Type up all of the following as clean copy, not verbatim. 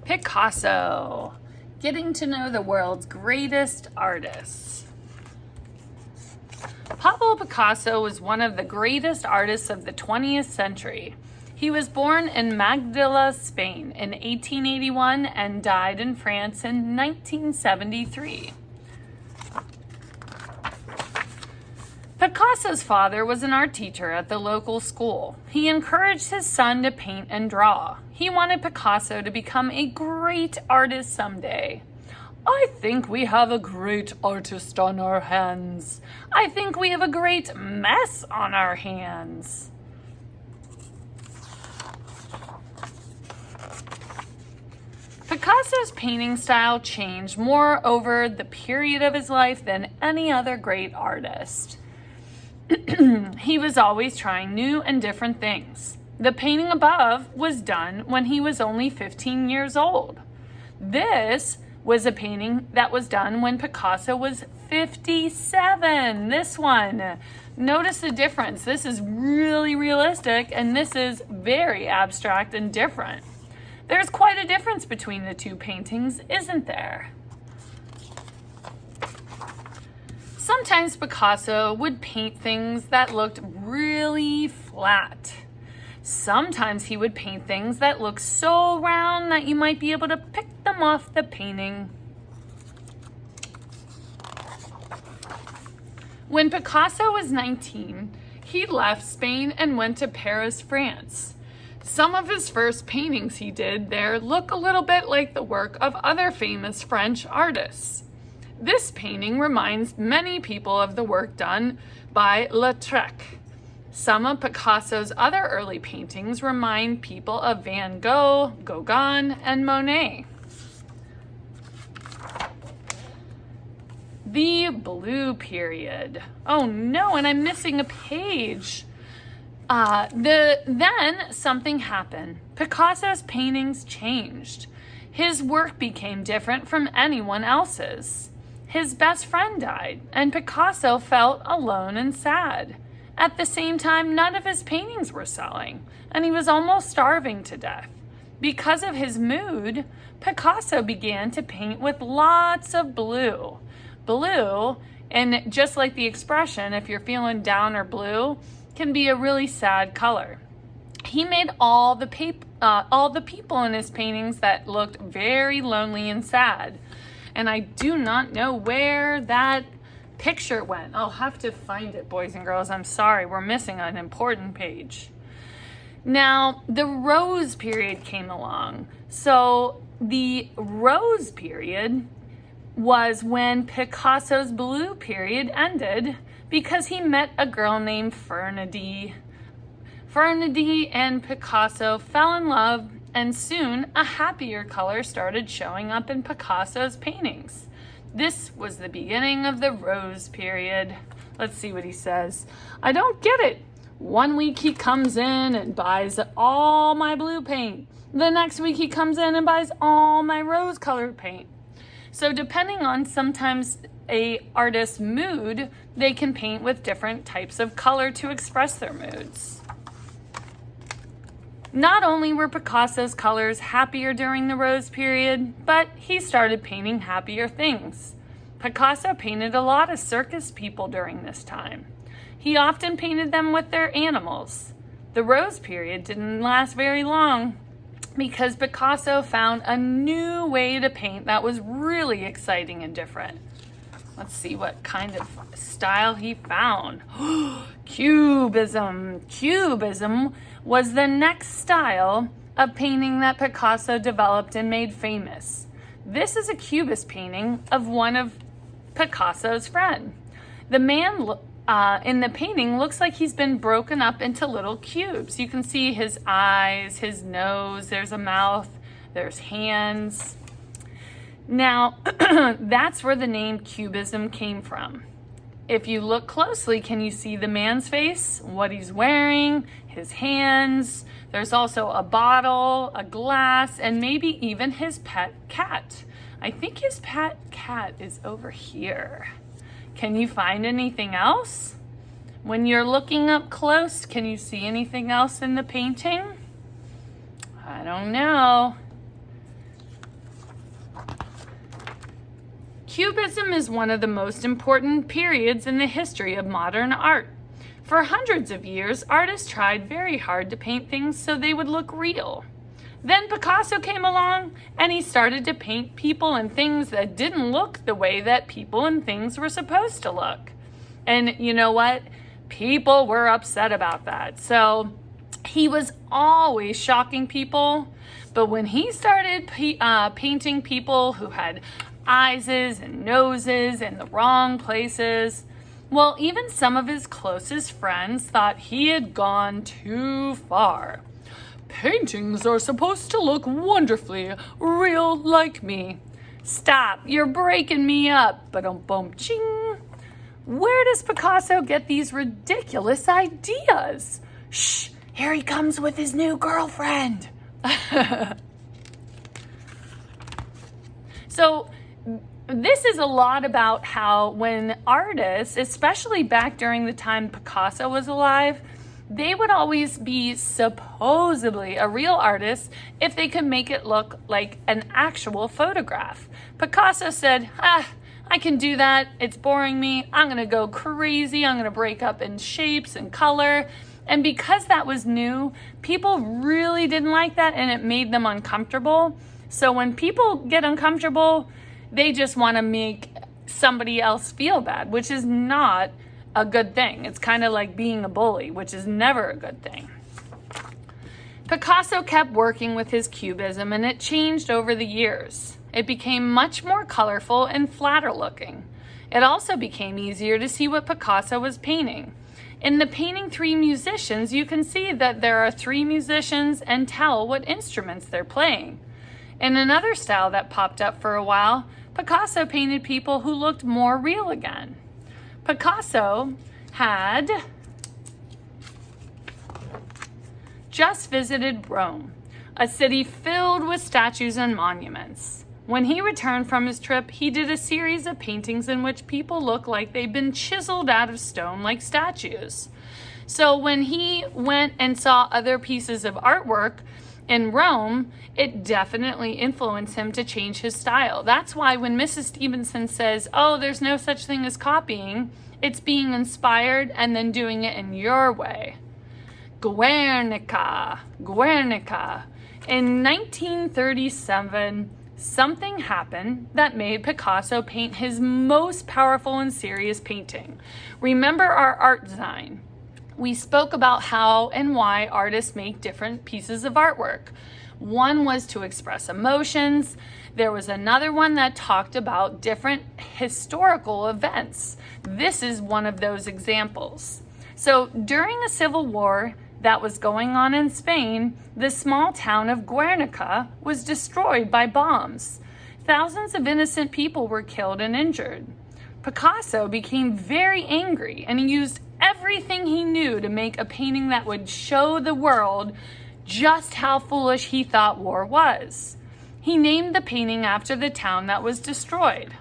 Picasso. Getting to know the world's greatest artists. Pablo Picasso was one of the greatest artists of the 20th century. He was born in Magdala, Spain in 1881 and died in France in 1973. Picasso's father was an art teacher at the local school. He encouraged his son to paint and draw. He wanted Picasso to become a great artist someday. I think we have a great artist on our hands. I think we have a great mess on our hands. Picasso's painting style changed more over the period of his life than any other great artist. He was always trying new and different things. The painting above was done when he was only 15 years old. This was a painting that was done when Picasso was 57. This one. Notice the difference. This is really realistic and this is very abstract and different. There's quite a difference between the two paintings, isn't there? Sometimes Picasso would paint things that looked really flat. Sometimes he would paint things that looked so round that you might be able to pick them off the painting. When Picasso was 19, he left Spain and went to Paris, France. Some of his first paintings he did there look a little bit like the work of other famous French artists. This painting reminds many people of the work done by Lautrec. Some of Picasso's other early paintings remind people of Van Gogh, Gauguin, and Monet. The Blue Period. Oh no, and I'm missing a page. Then something happened. Picasso's paintings changed. His work became different from anyone else's. His best friend died, and Picasso felt alone and sad. At the same time, none of his paintings were selling, and he was almost starving to death. Because of his mood, Picasso began to paint with lots of blue. Blue, and just like the expression, if you're feeling down or blue, can be a really sad color. He made all the people in his paintings that looked very lonely and sad. And I do not know where that picture went. I'll have to find it, boys and girls. I'm sorry, we're missing an important page. Now, the Rose period came along. So the Rose period was when Picasso's Blue period ended because he met a girl named Fernandie. Fernandie and Picasso fell in love, and soon a happier color started showing up in Picasso's paintings. This was the beginning of the Rose period. Let's see what he says. I don't get it. One week he comes in and buys all my blue paint. The next week he comes in and buys all my rose-colored paint. So depending on sometimes a artist's mood, they can paint with different types of color to express their moods. Not only were Picasso's colors happier during the Rose period, but he started painting happier things. Picasso painted a lot of circus people during this time. He often painted them with their animals. The Rose period didn't last very long because Picasso found a new way to paint that was really exciting and different. Let's see what kind of style he found. Cubism. Cubism was the next style of painting that Picasso developed and made famous. This is a cubist painting of one of Picasso's friends. The man in the painting looks like he's been broken up into little cubes. You can see his eyes, his nose, there's a mouth, there's hands. Now, that's where the name Cubism came from. If you look closely, can you see the man's face, what he's wearing, his hands? There's also a bottle, a glass, and maybe even his pet cat. I think his pet cat is over here. Can you find anything else? When you're looking up close, can you see anything else in the painting? I don't know. Cubism is one of the most important periods in the history of modern art. For hundreds of years, artists tried very hard to paint things so they would look real. Then Picasso came along and he started to paint people and things that didn't look the way that people and things were supposed to look. And you know what? People were upset about that. So he was always shocking people. But when he started painting people who had eyes and noses in the wrong places, well, even some of his closest friends thought he had gone too far. Paintings are supposed to look wonderfully real like me. Stop, you're breaking me up. Ba-dum-bum, ching. Where does Picasso get these ridiculous ideas? Shh, here he comes with his new girlfriend. So this is a lot about how when artists, especially back during the time Picasso was alive, they would always be supposedly a real artist if they could make it look like an actual photograph. Picasso said, I can do that. It's boring me. I'm going to go crazy. I'm going to break up in shapes and color. And because that was new, people really didn't like that and it made them uncomfortable. So when people get uncomfortable, they just want to make somebody else feel bad, which is not a good thing. It's kind of like being a bully, which is never a good thing. Picasso kept working with his cubism and it changed over the years. It became much more colorful and flatter looking. It also became easier to see what Picasso was painting. In the painting Three Musicians, you can see that there are three musicians and tell what instruments they're playing. In another style that popped up for a while, Picasso painted people who looked more real again. Picasso had just visited Rome, a city filled with statues and monuments. When he returned from his trip, he did a series of paintings in which people looked like they'd been chiseled out of stone like statues. So when he went and saw other pieces of artwork in Rome, it definitely influenced him to change his style. That's why when Mrs. Stevenson says, oh, there's no such thing as copying, it's being inspired and then doing it in your way. Guernica. In 1937, something happened that made Picasso paint his most powerful and serious painting. Remember our art design. We spoke about how and why artists make different pieces of artwork. One was to express emotions. There was another one that talked about different historical events. This is one of those examples. So during a civil war that was going on in Spain, the small town of Guernica was destroyed by bombs. Thousands of innocent people were killed and injured. Picasso became very angry and he used everything he knew to make a painting that would show the world just how foolish he thought war was. He named the painting after the town that was destroyed.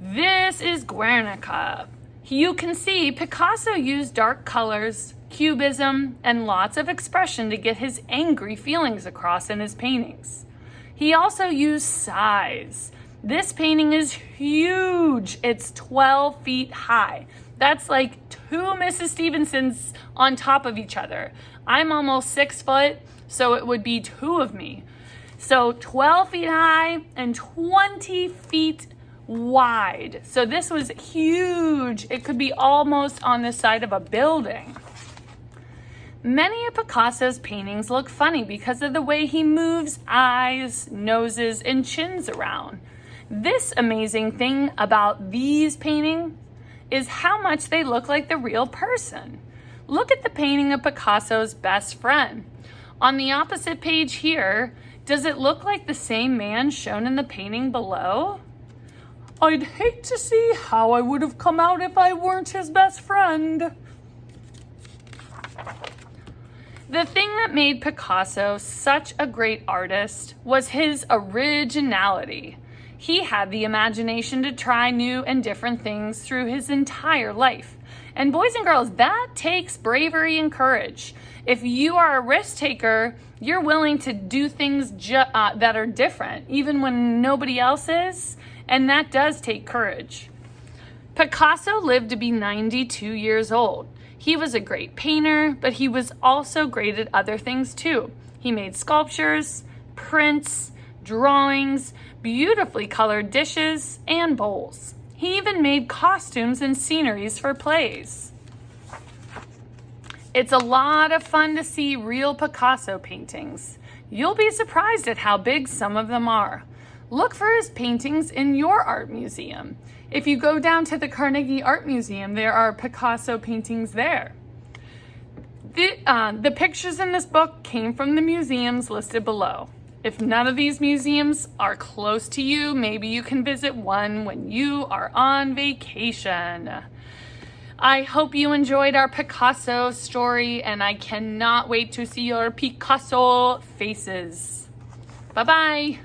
This is Guernica. You can see Picasso used dark colors, cubism, and lots of expression to get his angry feelings across in his paintings. He also used size. This painting is huge. It's 12 feet high. That's like two Mrs. Stevensons on top of each other. I'm almost 6 foot, so it would be two of me. So 12 feet high and 20 feet wide. So this was huge. It could be almost on the side of a building. Many of Picasso's paintings look funny because of the way he moves eyes, noses, and chins around. This amazing thing about these paintings is how much they look like the real person. Look at the painting of Picasso's best friend. On the opposite page here, does it look like the same man shown in the painting below? I'd hate to see how I would have come out if I weren't his best friend. The thing that made Picasso such a great artist was his originality. He had the imagination to try new and different things through his entire life. And boys and girls, that takes bravery and courage. If you are a risk taker, you're willing to do things that are different, even when nobody else is. and that does take courage. Picasso lived to be 92 years old. He was a great painter, but he was also great at other things too. He made sculptures, prints, drawings, beautifully colored dishes, and bowls. He even made costumes and sceneries for plays. It's a lot of fun to see real Picasso paintings. You'll be surprised at how big some of them are. Look for his paintings in your art museum. If you go down to the Carnegie Art Museum, there are Picasso paintings there. The pictures in this book came from the museums listed below. If none of these museums are close to you, maybe you can visit one when you are on vacation. I hope you enjoyed our Picasso story, and I cannot wait to see your Picasso faces. Bye-bye.